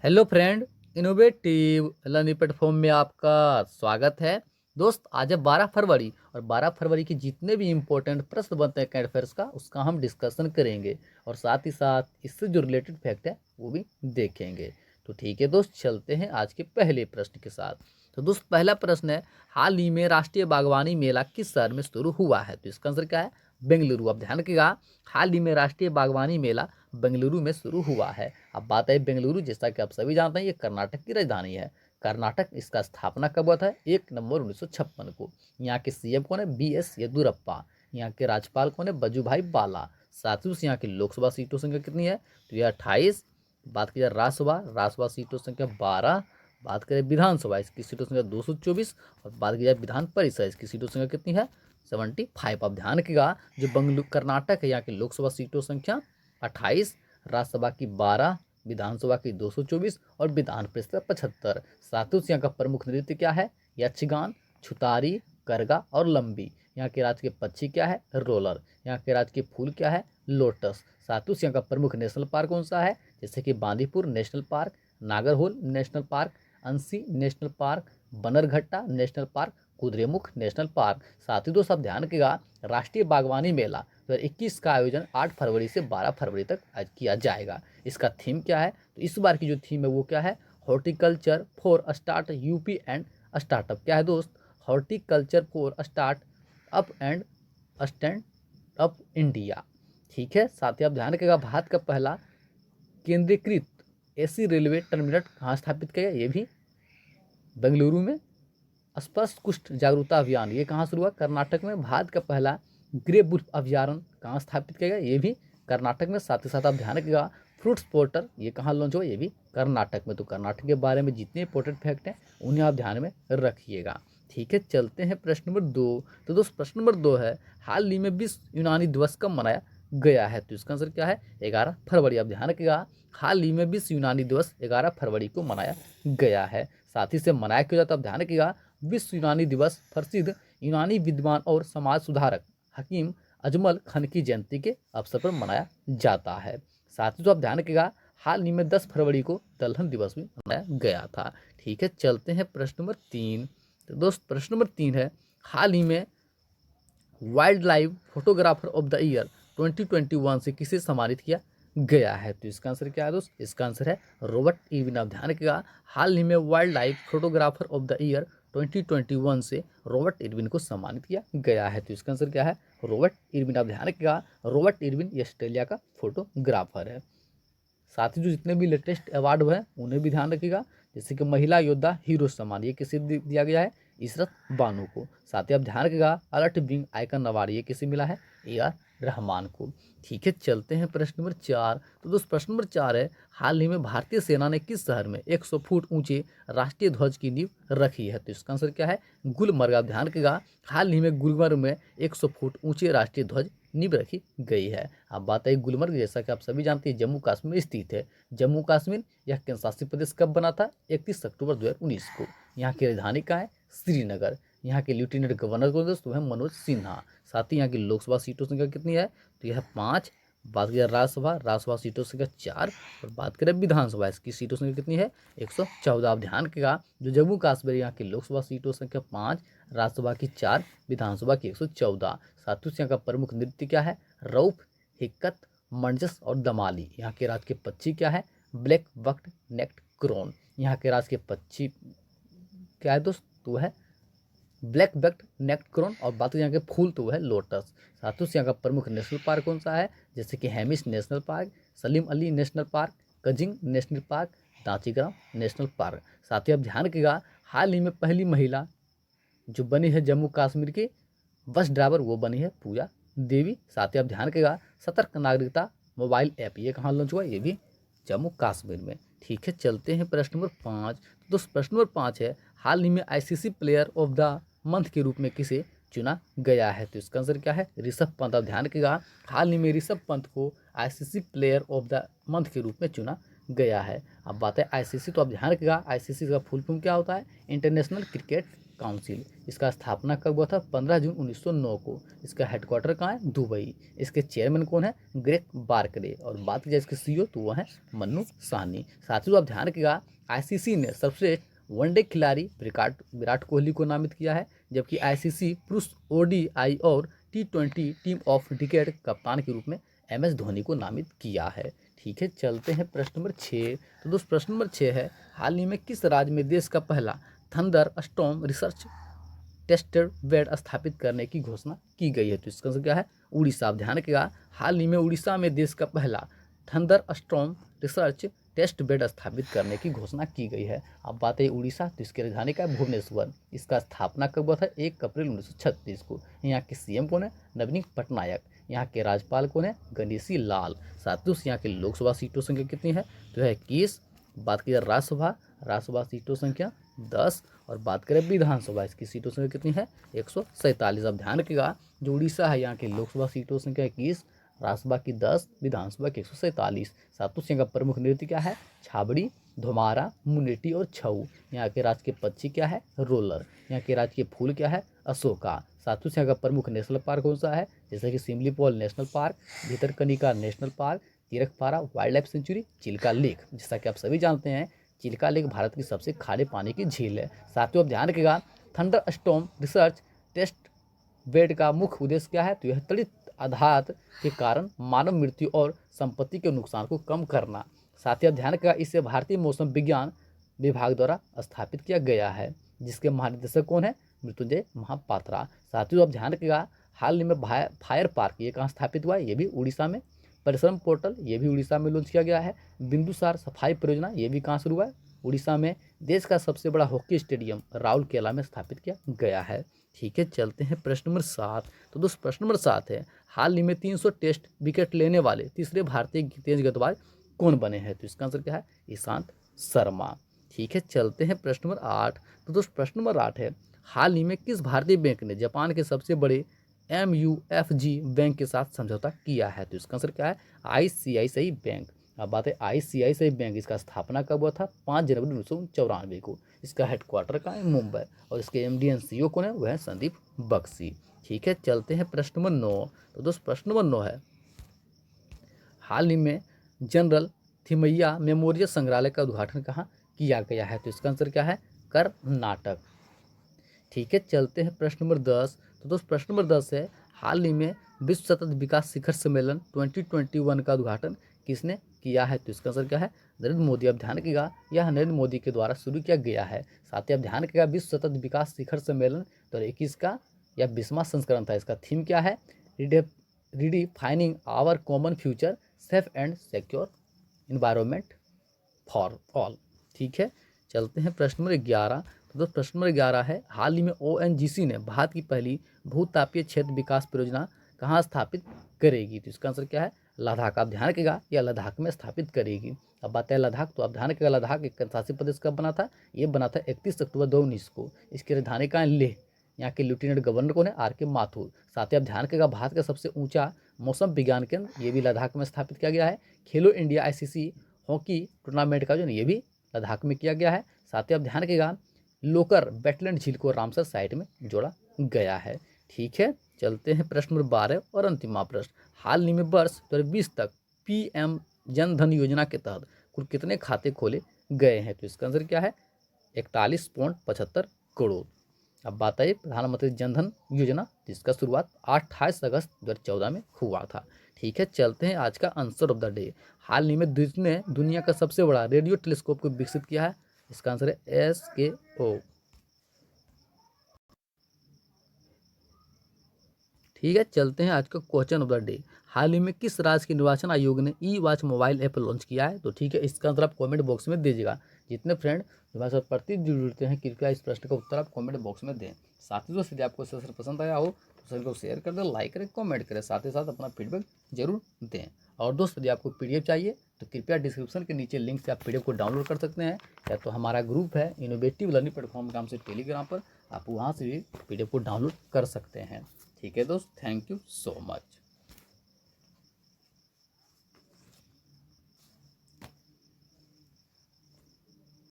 Hello friend, innovative learning platform में आपका स्वागत है। दोस्त, आज है 12 फरवरी और 12 फरवरी के जितने भी इम्पोर्टेंट प्रश्न बनते हैं करंट अफेयर्स का उसका हम डिस्कशन करेंगे और साथ ही साथ इससे जो रिलेटेड फैक्ट है वो भी देखेंगे। तो ठीक है दोस्त, चलते हैं आज के पहले प्रश्न के साथ। तो दोस्त, पहला प्रश्न है, हाल ही में राष्ट्रीय बागवानी मेला किस शहर में शुरू हुआ है? तो इसका आंसर क्या है? बेंगलुरु। अब ध्यान रखिएगा, हाल ही में राष्ट्रीय बागवानी मेला बेंगलुरु में शुरू हुआ है। अब बात है बेंगलुरु, जैसा कि आप सभी जानते हैं ये कर्नाटक की राजधानी है। कर्नाटक, इसका स्थापना कब हुआ था? 1 नवंबर 1956 को। यहाँ के सीएम कौन है? BS येदुरप्पा। यहाँ के राज्यपाल कौन है? वजुभाई वाला। साथ ही यहाँ की लोकसभा सीटों संख्या कितनी है? तो यह 28। बात की जाए राज्यसभा सीटों संख्या 12। बात करें विधानसभा, इसकी सीटों संख्या 224। और बात की जाए विधान परिषद, इसकी सीटों संख्या कितनी है? 75। अब ध्यान रखिएगा, जो बंगलुरु कर्नाटक है यहाँ की लोकसभा सीटों संख्या 28, राज्यसभा की 12, विधानसभा की 224 और विधान परिषद 75। सातों यहाँ का प्रमुख नृत्य क्या है? यक्षगान, छुतारी, करगा और लंबी। यहाँ के राज्य के पक्षी क्या है? रोलर। यहाँ के राज्य के फूल क्या है? लोटस। सातों यहाँ का प्रमुख नेशनल पार्क कौन सा है? जैसे कि Bandipur national park, Nagarhole national park, Anshi national park, Bannerghatta national park, Kudremukh national park. साथ ही दोस्त आप ध्यान रखिएगा, राष्ट्रीय बागवानी मेला 2021 का आयोजन 8 फरवरी से 12 फरवरी तक आज किया जाएगा। इसका थीम क्या है? तो इस बार की जो थीम है वो क्या है? Horticulture for start UP and startup. क्या है दोस्त? Horticulture for start up and stand up India. ठीक है। साथ ही आप ध्यान रखिएगा, भारत का पहला केंद्रीकृत एसी रेलवे टर्मिनल कहाँ स्थापित किया गया? ये भी बेंगलुरु में। स्पष्ट कुष्ठ जागरूकता अभियान, ये कहाँ शुरू हुआ? कर्नाटक में। भारत का पहला ग्रे बुल्फ अभ्यारण्य कहाँ स्थापित किया गया? ये भी कर्नाटक में। साथ ही साथ आप ध्यान रखिएगा, फ्रूट्स पोर्टल ये कहाँ लॉन्च हुआ? ये भी कर्नाटक में। तो कर्नाटक के बारे में जितने इंपॉर्टेंट फैक्ट हैं उन्हें आप ध्यान में रखिएगा। ठीक है, चलते हैं प्रश्न नंबर 2। तो दोस्त प्रश्न नंबर 2 है, हाल ही में विश्व यूनानी दिवस कब मनाया गया है? तो इसका आंसर क्या है? 11 फरवरी। अब ध्यान रखिएगा, हाल ही में विश्व यूनानी दिवस 11 फरवरी को मनाया गया है। साथ ही से मनाया क्यों जाता है? अब ध्यान रखिएगा, विश्व यूनानी दिवस प्रसिद्ध यूनानी विद्वान और समाज सुधारक हकीम अजमल खान की जयंती के अवसर पर मनाया जाता है। साथ ही तो आप ध्यान रखिएगा, हाल ही में 10 फरवरी को दलहन दिवस भी मनाया गया था। ठीक है, चलते हैं प्रश्न नंबर 3। तो दोस्त प्रश्न नंबर 3 है, हाल ही में wild life photographer of the year 2021 से किसे सम्मानित किया गया है? तो इसका आंसर क्या है दोस्त? इसका आंसर है रॉबर्ट इरविन। आप ध्यान रखिएगा, हाल ही में wild life photographer of the year 2021 से रॉबर्ट इरविन को सम्मानित किया गया है। तो इसका आंसर क्या है? Robert Irwin. आप ध्यान रखिएगा, रॉबर्ट इरविन ये ऑस्ट्रेलिया का फोटोग्राफर है। साथ ही जो जितने भी लेटेस्ट अवार्ड हुए हैं उन्हें भी ध्यान रखिएगा, जैसे कि महिला योद्धा हीरो सम्मान ये किसे दिया गया है? इशरत बानो को। साथ ही आप ध्यान रखिएगा, अलर्ट विंग आइकन अवार्ड ये किसे मिला है? AR रहमान को। ठीक है, चलते हैं प्रश्न नंबर 4। तो दोस्त प्रश्न नंबर 4 है, हाल ही में भारतीय सेना ने किस शहर में 100 फुट ऊंचे राष्ट्रीय ध्वज की नींव रखी है? तो इसका आंसर क्या है? गुलमर्ग। आप ध्यान रखिएगा, हाल ही में गुलमर्ग में 100 फुट ऊंचे राष्ट्रीय ध्वज नींव रखी गई है। अब बात है गुलमर्ग, जैसा कि आप सभी जानते हैं जम्मू कश्मीर में स्थित है। जम्मू कश्मीर यह केंद्र शासित प्रदेश कब बना था? 31 अक्टूबर 2019 को। यहाँ की राजधानी कहाँ है? श्रीनगर। यहाँ के लेफ्टिनेंट गवर्नर कौन दोस्तों है? मनोज सिन्हा। साथ ही यहाँ की लोकसभा सीटों संख्या कितनी है? तो यह 5। बात करें राज्यसभा सीटों संख्या 4। और बात करें विधानसभा, इसकी सीटों संख्या कितनी है? 114। आप ध्यान रखिएगा, जो जम्मू कश्मीर यहाँ की लोकसभा सीटों संख्या 5, राज्यसभा की 4, विधानसभा की 114। साथ ही यहाँ का प्रमुख नृत्य क्या है? रऊफ, हिक्कत, मंजस और दमाली। यहाँ के राज्य के पक्षी क्या है? ब्लैक बक्ड नेक्ड क्रोन। यहाँ के राज्य के पक्षी क्या है दोस्त? तो है ब्लैक बक्ड नेक्ड क्रोन। और बात यहाँ के फूल तो है लोटस। साथ ही यहाँ का प्रमुख नेशनल पार्क कौन सा है? जैसे कि Hemis national park, Salim Ali national park, Kazinag national park, Dachigam national park. साथ ही आप ध्यान रखिएगा, हाल ही में पहली महिला जो बनी है जम्मू कश्मीर की बस ड्राइवर, वो बनी है पूजा देवी। साथ ही आप ध्यान रखिएगा, सतर्क नागरिकता मोबाइल ऐप ये कहाँ लॉन्च हुआ? ये भी जम्मू कश्मीर में। ठीक है, चलते हैं प्रश्न नंबर 5। दोस्त प्रश्न नंबर 5 है, हाल ही में ICC player of the month के रूप में किसे चुना गया है? तो इसका आंसर क्या है? ऋषभ पंत। आप ध्यान रखिएगा, हाल ही में ऋषभ पंत को ICC player of the month के रूप में चुना गया है। अब बात है ICC, तो आप ध्यान रखिएगा, ICC का फुल फॉर्म क्या होता है? International cricket council. इसका स्थापना कब हुआ था? 15 जून 1909 को। इसका हेडक्वार्टर कहाँ है? दुबई। इसके चेयरमैन कौन है? Greg Barclay. और बात की जाए इसके सीईओ तो वह है मन्नू साहनी। साथियों आप ध्यान रखिएगा, आईसीसी ने सर्वश्रेष्ठ वनडे खिलाड़ी विराट कोहली को नामित किया है, जबकि आईसीसी पुरुष ओडीआई और टी20 टीम ऑफ डिकेड कप्तान के रूप में एमएस धोनी को नामित किया है। ठीक है, चलते हैं प्रश्न नंबर 6। तो दोस्त प्रश्न नंबर 6 है, हाल ही में किस राज्य में देश का पहला thunderstorm research tested bed स्थापित करने की घोषणा की गई है? तो इसका आंसर क्या है? उड़ीसा। आप ध्यान रखिएगा, हाल ही में उड़ीसा में देश का पहला thunderstorm research test bed स्थापित करने की घोषणा की गई है। अब बात है उड़ीसा, तो इसकी राजधानी का है भुवनेश्वर। इसका स्थापना कब हुआ था? 1 अप्रैल 1936 को। यहाँ के सीएम कौन है? नवीन पटनायक। यहाँ के राज्यपाल कौन है? गणेशी लाल। साथियों यहाँ की लोकसभा सीटों संख्या कितनी है? तो है 21। बात की जाए राज्यसभा सीटों संख्या 10। और बात करें विधानसभा, इसकी सीटों संख्या कितनी है? 147। अब ध्यान रखिएगा, जो उड़ीसा है यहाँ की लोकसभा सीटों संख्या 21, राज्यसभा की 10, विधानसभा की 147। सातों सिंह का प्रमुख नृत्य क्या है? छाबड़ी, धुमारा, मुनेटी और छऊ। यहाँ के राज्य के पक्षी क्या है? रोलर। यहाँ के राज्य के फूल क्या है? अशोका। सातों सिंह का प्रमुख नेशनल पार्क कौन सा है? जैसे कि Simlipal national park, Bhitarkanika national park, तिरकपारा wildlife sanctuary, Chilika lake. जैसा कि आप सभी जानते हैं, चिल्का लेक भारत की सबसे खारे पानी की झील है। साथियों आप ध्यान रखिएगा, thunderstorm research test bed का मुख्य उद्देश्य क्या है? तो यह त्वरित आघात के कारण मानव मृत्यु और संपत्ति के नुकसान को कम करना। साथ ही ध्यान रखिएगा, इसे भारतीय मौसम विज्ञान विभाग द्वारा स्थापित किया गया है, जिसके महानिदेशक कौन है? मृत्युंजय महापात्रा। साथियों आप ध्यान रखिएगा, हाल ही में फायर पार्क ये कहाँ स्थापित हुआ है? ये भी उड़ीसा में। परिश्रम पोर्टल ये भी उड़ीसा में लॉन्च किया गया है। बिंदुसार सफाई परियोजना ये भी कहाँ शुरू हुआ है? उड़ीसा में। देश का सबसे बड़ा हॉकी स्टेडियम राउरकेला में स्थापित किया गया है। ठीक है, चलते हैं प्रश्न नंबर 7। तो दोस्त प्रश्न नंबर 7 है, हाल ही में 300 टेस्ट विकेट लेने वाले तीसरे भारतीय तेज गेंदबाज कौन बने हैं? तो इसका आंसर क्या है? ईशांत शर्मा। ठीक है, चलते हैं प्रश्न नंबर 8। तो दोस्त प्रश्न नंबर 8 है, हाल ही में किस भारतीय बैंक ने जापान के सबसे बड़े MUFG बैंक के साथ समझौता किया है? तो इसका आंसर क्या है? ICICI bank. अब बात है ICICI बैंक, इसका स्थापना कब हुआ था? 5 जनवरी 1994 को। इसका हेडक्वार्टर कहाँ है? मुंबई। और इसके MD एंड CEO कौन है? वह है संदीप बख्शी। ठीक है, चलते हैं प्रश्न नंबर 9। तो दोस्त प्रश्न नंबर 9 है, हाल ही में जनरल थिमैया मेमोरियल संग्रहालय का उद्घाटन कहाँ किया गया है? तो इसका आंसर क्या है? कर्नाटक। ठीक है, चलते हैं प्रश्न नंबर 10। तो दोस्त प्रश्न नंबर 10 है, हाल ही में विश्व सतत विकास शिखर सम्मेलन 2021 का उद्घाटन किसने किया है? तो इसका आंसर क्या है? नरेंद्र मोदी। अब ध्यान रखिएगा, यह नरेंद्र मोदी के द्वारा शुरू किया गया है। साथ ही आप ध्यान रखिएगा, विश्व सतत विकास शिखर सम्मेलन 2021 का यह 20वां संस्करण था। इसका थीम क्या है? Redefining our common future, safe and secure environment for all. ठीक है, चलते हैं प्रश्न नंबर 11। तो दोस्त प्रश्न नंबर 11 है, हाल ही में ONGC ने भारत की पहली भूतापीय क्षेत्र विकास परियोजना कहाँ स्थापित करेगी? तो इसका आंसर क्या है? लद्दाख। आप ध्यान रखिएगा, यह लद्दाख में स्थापित करेगी। अब बात है लद्दाख, तो आप ध्यान रखिएगा, लद्दाख एक केंद्रशासित प्रदेश कब बना था? ये बना था 31 अक्टूबर 2019 को। इसकी राजधानी कहाँ है? लेह। यहाँ के लेफ्टिनेंट गवर्नर कौन है? RK माथुर। साथ ही आप ध्यान रखिएगा, भारत का सबसे ऊंचा मौसम विज्ञान केंद्र ये भी लद्दाख में स्थापित किया गया है। खेलो इंडिया ICC हॉकी टूर्नामेंट का जो ये भी लद्दाख में किया गया है। साथ ही आप ध्यान रखिएगा, लोकर वेटलैंड झील को रामसर साइट में जोड़ा गया है। ठीक है, चलते हैं प्रश्न नंबर 12 और अंतिम प्रश्न, हाल ही में वर्ष 2020 तक PM जन धन योजना के तहत कुल कितने खाते खोले गए हैं? तो इसका आंसर क्या है? 41.75 करोड़। अब बात है प्रधानमंत्री जन धन योजना, जिसका शुरुआत 28 अगस्त 2014 में हुआ था। ठीक है, चलते हैं आज का आंसर ऑफ द डे। हाल ही में ने दुनिया का सबसे बड़ा रेडियो टेलीस्कोप को विकसित किया है। इसका आंसर है SKO। ठीक है, चलते हैं आज का क्वेश्चन ऑफ द डे। हाल ही में किस राज्य के निर्वाचन आयोग ने ई-वॉच मोबाइल ऐप लॉन्च किया है? तो ठीक है, इसका आंसर आप कमेंट बॉक्स में दीजिएगा। जितने फ्रेंड हमारे साथ प्रतिदिन जुड़ते हैं, कृपया इस प्रश्न का उत्तर आप कमेंट बॉक्स में दें। साथ ही दोस्तों, यदि आपको सेशन पसंद आया हो तो सभी को शेयर कर दें, लाइक करें, कमेंट करें, साथ ही साथ अपना फीडबैक जरूर दें। और दोस्तों, यदि आपको PDF चाहिए तो कृपया डिस्क्रिप्शन के नीचे लिंक से आप PDF को डाउनलोड कर सकते हैं, या तो हमारा ग्रुप है इनोवेटिव लर्निंग प्लेटफॉर्म के नाम से टेलीग्राम पर, आप वहाँ से भी PDF को डाउनलोड कर सकते हैं। ठीक है दोस्त, थैंक यू सो मच।